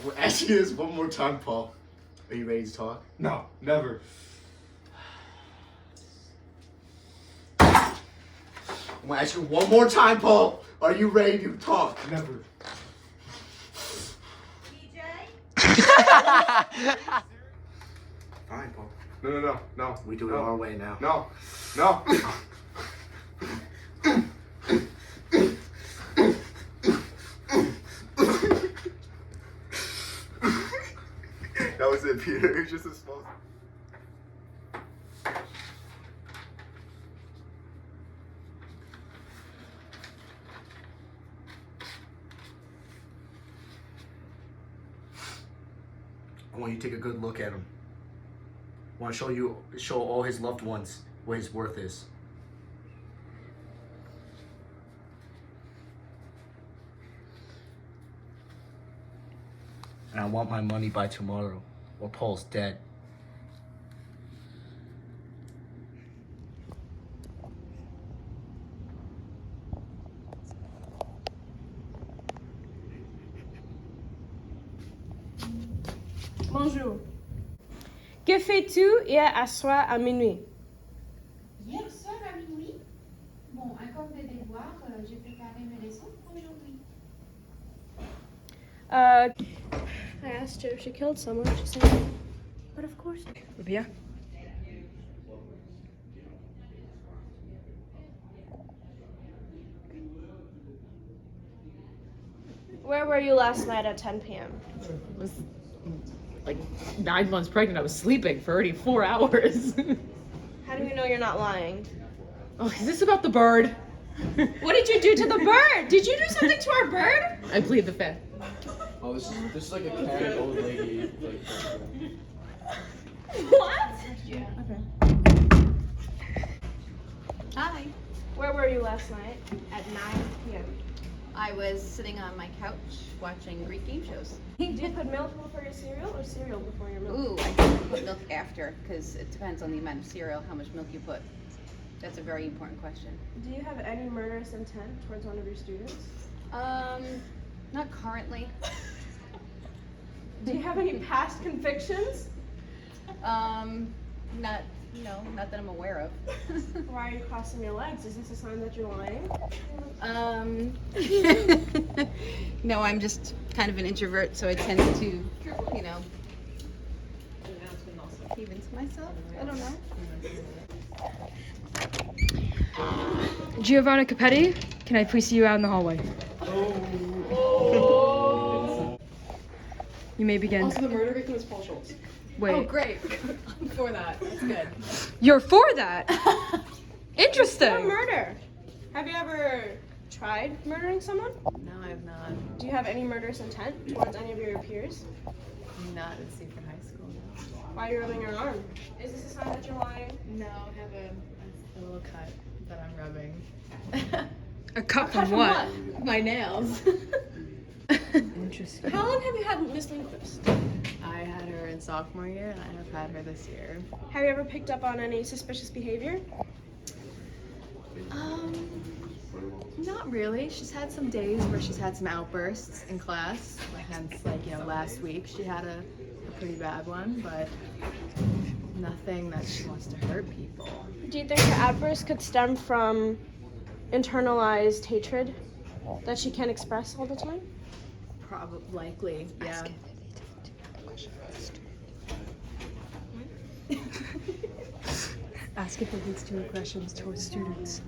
We'll ask you this one more time, Paul. Are you ready to talk? No, never. I'm gonna ask you one more time, Paul. Are you ready to talk? Never. Fine, Paul. No. We do it our way now. No. That was it, Peter. It was just a small. I want you to take a good look at him. I want to show all his loved ones what his worth is. And I want my money by tomorrow, or Paul's dead. Bonjour. Que fais-tu hier à soir à minuit? Hier soir à minuit, bon, à cause des devoirs, j'ai préparé mes leçons pour aujourd'hui. I asked her if she killed someone. She said, but of course. Bien. Where were you last night at 10 p.m.? I was like 9 months pregnant. I was sleeping for already 4 hours. How do you know you're not lying? Oh, is this about the bird? What did you do to the bird? Did you do something to our bird? I plead the fifth. Oh, this is like a Karen old lady. What? Hi. Where were you last night at 9 p.m.? I was sitting on my couch watching Greek game shows. Do you put milk before your cereal or cereal before your milk? Ooh, I didn't put milk after because it depends on the amount of cereal, how much milk you put. That's a very important question. Do you have any murderous intent towards one of your students? Not currently. Do you have any past convictions? Not that I'm aware of. Why are you crossing your legs? Is this a sign that you're lying? No, I'm just kind of an introvert, so I tend to, keep into myself. I don't know. Giovanna Capetti, can I please see you out in the hallway? You may begin. Also, the murder victim is Paul Schultz. Wait. Oh, great. I'm for that. That's good. You're for that? Interesting. For murder. Have you ever tried murdering someone? No, I have not. Do you have any murderous intent towards any of your peers? Not in Secret High School. Why are you rubbing your arm? Is this a sign that you're lying? No, I have a little cut that I'm rubbing. A cut from what? My nails. Interesting. How long have you had Miss Lindquist? I had her in sophomore year, and I have had her this year. Have you ever picked up on any suspicious behavior? Not really. She's had some days where she's had some outbursts in class. Hence, last week she had a pretty bad one, but nothing that she wants to hurt people. Do you think her outburst could stem from internalized hatred that she can't express all the time? Probably, likely, yeah. Ask if it leads to aggressions towards students.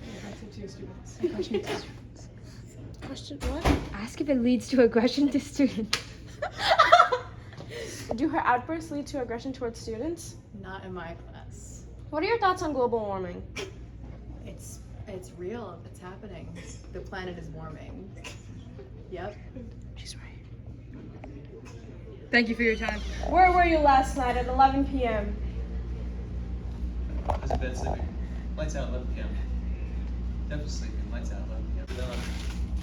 Aggression to students. Question what? Ask if it leads to aggression to students. Do her outbursts lead to aggression towards students? Not in my class. What are your thoughts on global warming? It's real. It's happening. The planet is warming. Yep. She's right. Thank you for your time. Where were you last night at 11 p.m.? I was in bed sleeping. Lights out, 11 p.m. Definitely sleeping. Lights out, 11 p.m.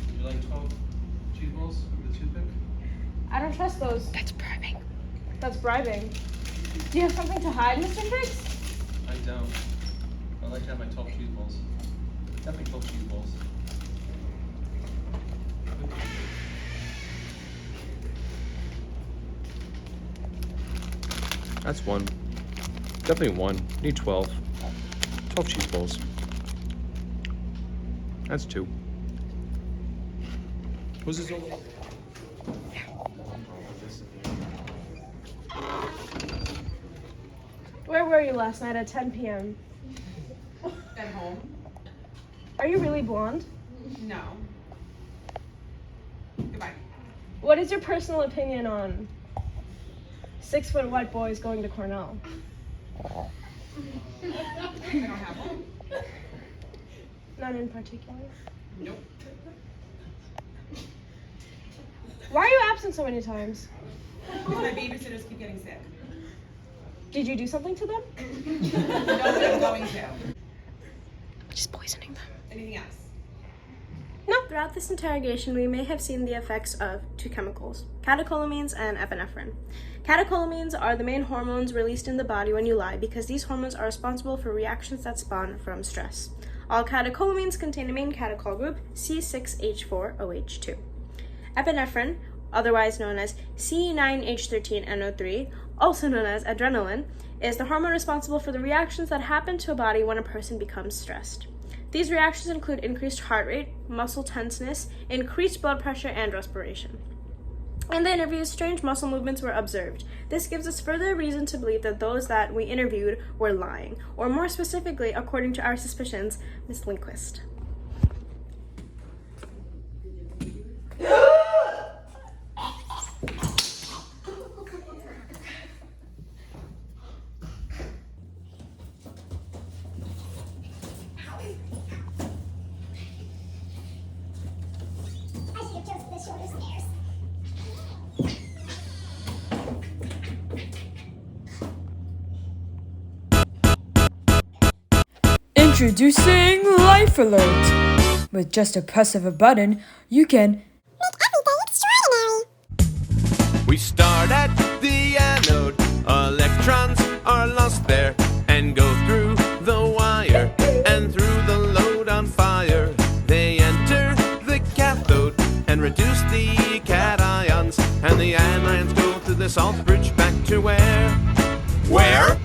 Would you like 12 cheese balls with a toothpick? I don't trust those. That's bribing. That's bribing. Do you have something to hide, Mr. Fix? I don't. I'd like to have my 12 cheese balls. Definitely 12 cheese balls. That's one. Definitely one. You need 12. 12 cheese balls. That's 2. Who's this over? Where were you last night at 10 p.m.? At home? Are you really blonde? No. Goodbye. What is your personal opinion on 6-foot white boys going to Cornell? I don't have one. None in particular. Nope. Why are you absent so many times? My babysitters keep getting sick. Did you do something to them? No, but I'm going to. Just poisoning them. Anything else? No. Throughout this interrogation, we may have seen the effects of 2 chemicals, catecholamines and epinephrine. Catecholamines are the main hormones released in the body when you lie because these hormones are responsible for reactions that spawn from stress. All catecholamines contain a main catechol group, C6H4OH2. Epinephrine, otherwise known as C9H13NO3, also known as adrenaline, is the hormone responsible for the reactions that happen to a body when a person becomes stressed. These reactions include increased heart rate, muscle tenseness, increased blood pressure, and respiration. In the interviews, strange muscle movements were observed. This gives us further reason to believe that those that we interviewed were lying, or more specifically, according to our suspicions, Miss Lindquist. Introducing Life Alert! With just a press of a button, you can We start at the anode, electrons are lost there, and go through the wire, and through the load on fire. They enter the cathode, and reduce the cations, and the anions go through the salt bridge back to where? Where?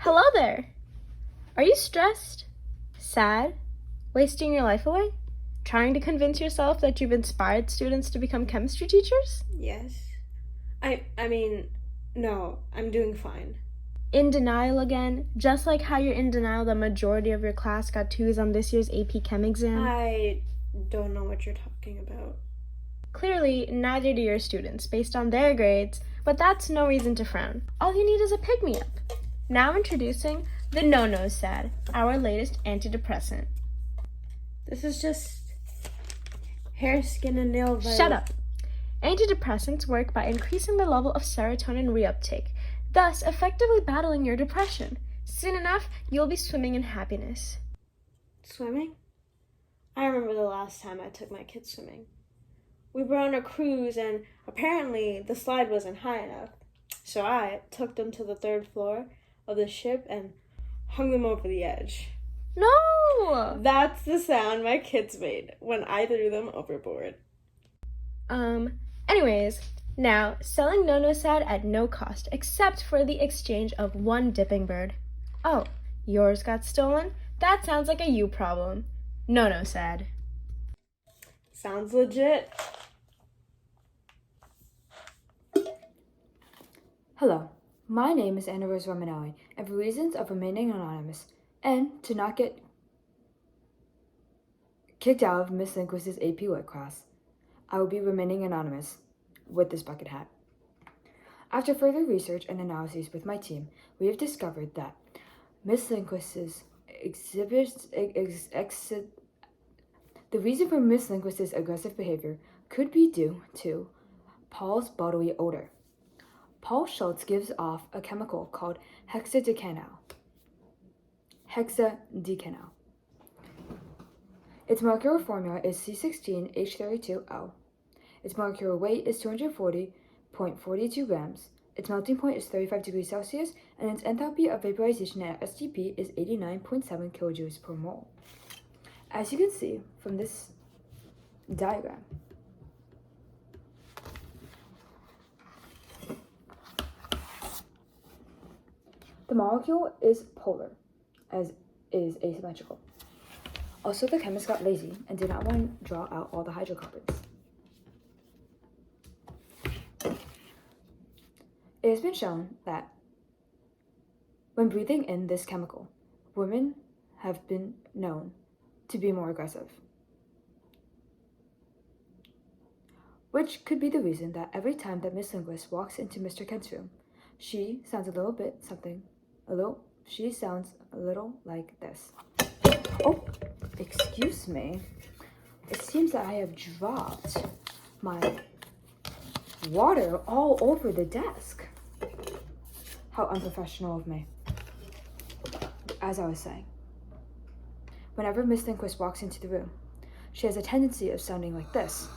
Hello there! Are you stressed? Sad? Wasting your life away? Trying to convince yourself that you've inspired students to become chemistry teachers? Yes. I mean, no, I'm doing fine. In denial again? Just like how you're in denial the majority of your class got 2s on this year's AP Chem exam? I don't know what you're talking about. Clearly, neither do your students, based on their grades, but that's no reason to frown. All you need is a pick-me-up. Now introducing the No-No Sad, our latest antidepressant. This is just hair, skin, and nail vitamins. Shut up! Antidepressants work by increasing the level of serotonin reuptake, thus effectively battling your depression. Soon enough, you'll be swimming in happiness. Swimming? I remember the last time I took my kids swimming. We were on a cruise and apparently the slide wasn't high enough. So I took them to the 3rd floor of the ship and hung them over the edge. No! That's the sound my kids made when I threw them overboard. Anyways, now, selling No-No Sad at no cost, except for the exchange of 1 dipping bird. Oh, yours got stolen? That sounds like a you problem. No-No Sad. Sounds legit. Hello, my name is Anna Rose Romanelli, and for reasons of remaining anonymous, and to not get kicked out of Miss Lindquist's AP Lit class, I will be remaining anonymous with this bucket hat. After further research and analyses with my team, we have discovered that Miss Lindquist's the reason for Miss Lindquist's aggressive behavior could be due to Paul's bodily odor. Paul Schultz gives off a chemical called hexadecanal. Its molecular formula is C16H32O. Its molecular weight is 240.42 grams. Its melting point is 35 degrees Celsius, and its enthalpy of vaporization at STP is 89.7 kilojoules per mole. As you can see from this diagram, the molecule is polar, as is asymmetrical. Also, the chemist got lazy and did not want to draw out all the hydrocarbons. It has been shown that when breathing in this chemical, women have been known to be more aggressive, which could be the reason that every time that Miss Linguist walks into Mr. Kent's room, she sounds a little like this. Oh, excuse me. It seems that I have dropped my water all over the desk. How unprofessional of me. As I was saying, whenever Miss Lindquist walks into the room, she has a tendency of sounding like this.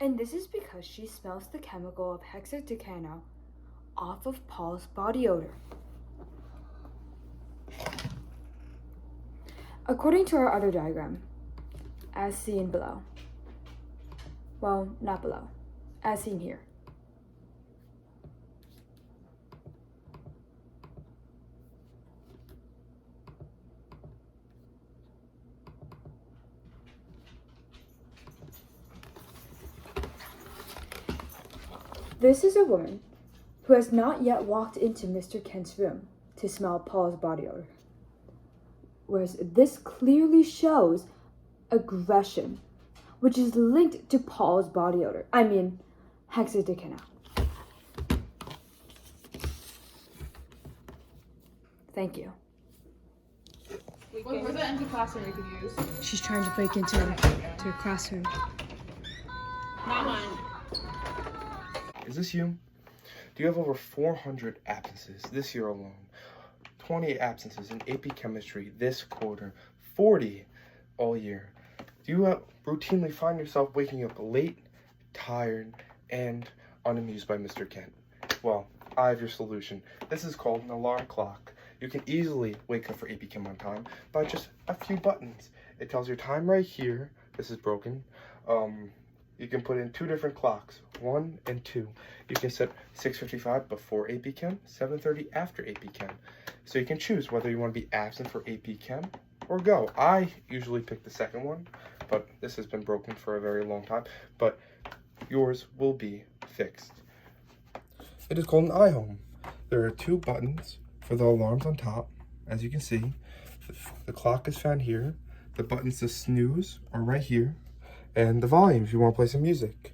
And this is because she smells the chemical of hexadecanal off of Paul's body odor. According to our other diagram, as seen below, well, not below, as seen here, this is a woman who has not yet walked into Mr. Kent's room to smell Paul's body odor. Whereas this clearly shows aggression, which is linked to Paul's body odor. I mean, hexadecanal. Thank you. Where's the empty classroom we could use? She's trying to break into her classroom. Not mine. Is this you? Do you have over 400 absences this year alone? 28 absences in AP Chemistry this quarter, 40 all year. Do you routinely find yourself waking up late, tired, and unamused by Mr. Kent? Well, I have your solution. This is called an alarm clock. You can easily wake up for AP Chem on time by just a few buttons. It tells your time right here. This is broken. You can put in two different clocks, 1 and 2. You can set 6:55 before AP Chem, 7:30 after AP Chem. So you can choose whether you want to be absent for AP Chem or go. I usually pick the second one, but this has been broken for a very long time. But yours will be fixed. It is called an iHome. There are 2 buttons for the alarms on top. As you can see, the clock is found here. The buttons to snooze are right here. And the volume if you want to play some music.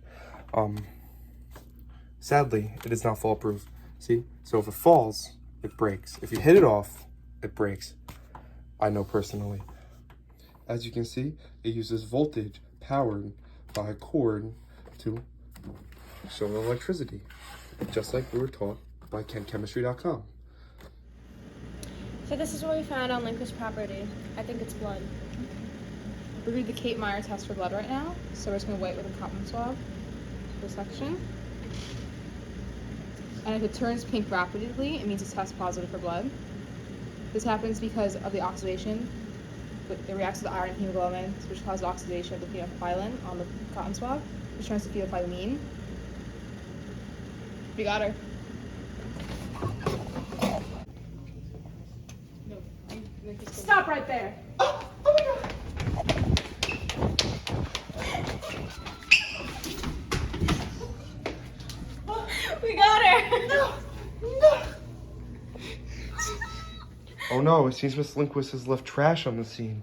Sadly, it is not fall proof. See? So if it falls, it breaks. If you hit it off, it breaks. I know personally. As you can see, it uses voltage powered by a cord to show electricity. Just like we were taught by chemchemistry.com. So this is what we found on Lincoln's property. I think it's blood. We're doing the Kate Meyer test for blood right now, so we're just gonna wait with a cotton swab for section. And if it turns pink rapidly, it means it's test positive for blood. This happens because of the oxidation. It reacts to the iron and hemoglobin, which causes oxidation of the phenolphthalein on the cotton swab, which turns to phenolphthalein. We got her. Stop right there. We got her! Oh Oh no, it seems Miss Lindquist has left trash on the scene.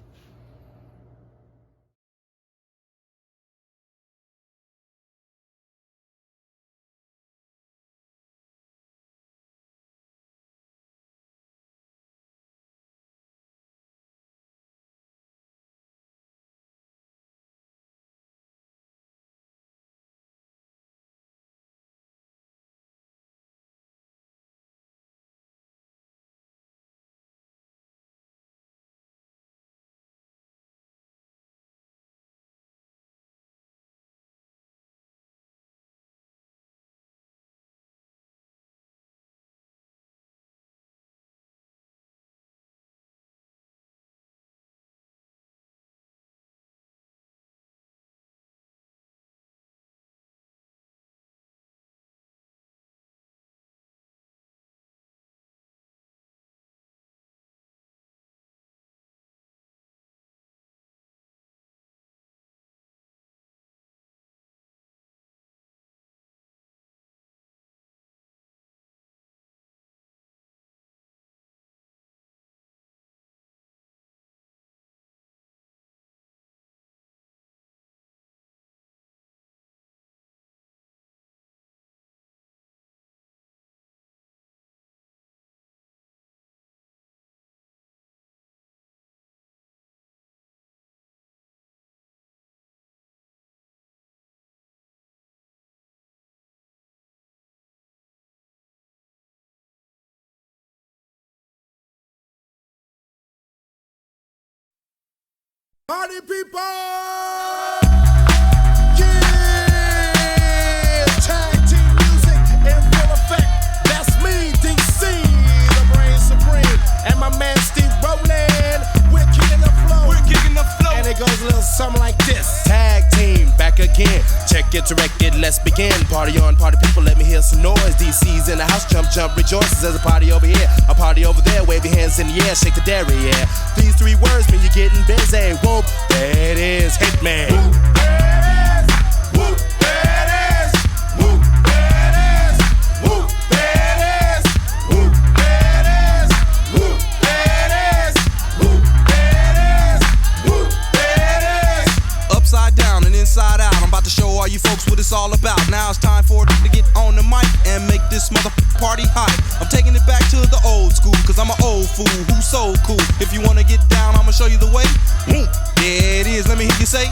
Party people! Yeah! Tag team music in full effect. That's me, DC, the brain supreme. And my man Steve Rowland. We're kicking the flow. And it goes a little something like this. Tag team, back again. Check it, direct it, let's begin. Party on, party people, let me hear some noise. DC's in the house, jump, jump, rejoices. There's a party over here, a party over there. Wave your hands in the air, shake the dairy, yeah. These three words mean you're getting busy. Whoop, there it is, Hitman. Whoop, there it is. Whoop, there it is. Whoop, there it is. Whoop, there it is. Whoop, there it is. Whoop, there it is. Whoop, there it is. Whoop, there it is. Upside down and inside out, I'm about to show all you folks what it's all about. Now it's time for it to get on the mic and make this party hype. I'm taking it back to the old school, cause I'm an old fool who's so cool. If you wanna get down, I'ma show you the way. There it is, let me hear you say.